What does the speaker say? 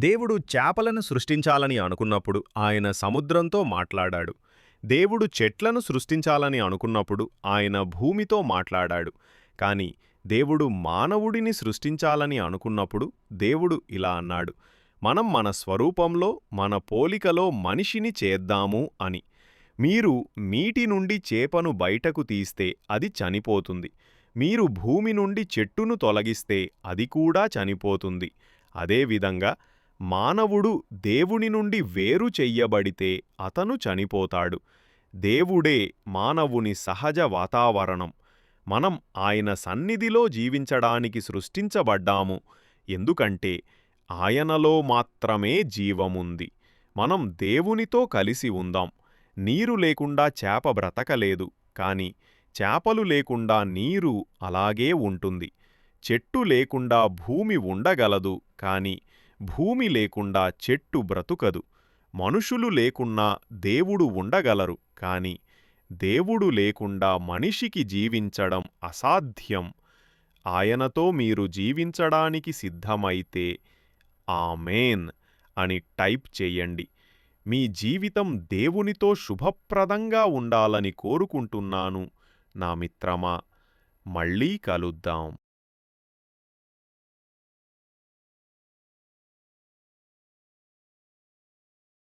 దేవుడు చేపలను సృష్టించాలని అనుకున్నప్పుడు ఆయన సముద్రంతో మాట్లాడాడు. దేవుడు చెట్లను సృష్టించాలని అనుకున్నప్పుడు ఆయన భూమితో మాట్లాడాడు. కాని దేవుడు మానవుడిని సృష్టించాలని అనుకున్నప్పుడు దేవుడు ఇలా అన్నాడు: మనం మన స్వరూపంలో మన పోలికలో మనిషిని చేద్దాము అని. మీరు నీటి నుండి చేపను బయటకు తీస్తే అది చనిపోతుంది. మీరు భూమి నుండి చెట్టును తొలగిస్తే అది కూడా చనిపోతుంది. అదేవిధంగా మానవుడు దేవుని నుండి వేరు చెయ్యబడితే అతను చనిపోతాడు. దేవుడే మానవుని సహజ వాతావరణం. మనం ఆయన సన్నిధిలో జీవించడానికి సృష్టించబడ్డాము. ఎందుకంటే ఆయనలో మాత్రమే జీవముంది. మనం దేవునితో కలిసి ఉందాం. నీరు లేకుండా చేప బ్రతకలేదు, కాని చేపలు లేకుండా నీరు అలాగే ఉంటుంది. చెట్టు లేకుండా భూమి ఉండగలదు, కాని భూమి లేకుండా చెట్టు బ్రతుకదు. మనుషులు లేకున్నా దేవుడు ఉండగలరు, కాని దేవుడు లేకుండా మనిషికి జీవించడం అసాధ్యం. ఆయనతో మీరు జీవించడానికి సిద్ధమైతే ఆమేన్ అని టైప్ చేయండి. మీ జీవితం దేవునితో శుభప్రదంగా ఉండాలని కోరుకుంటున్నాను నా మిత్రమా. మళ్ళీ కలుద్దాం.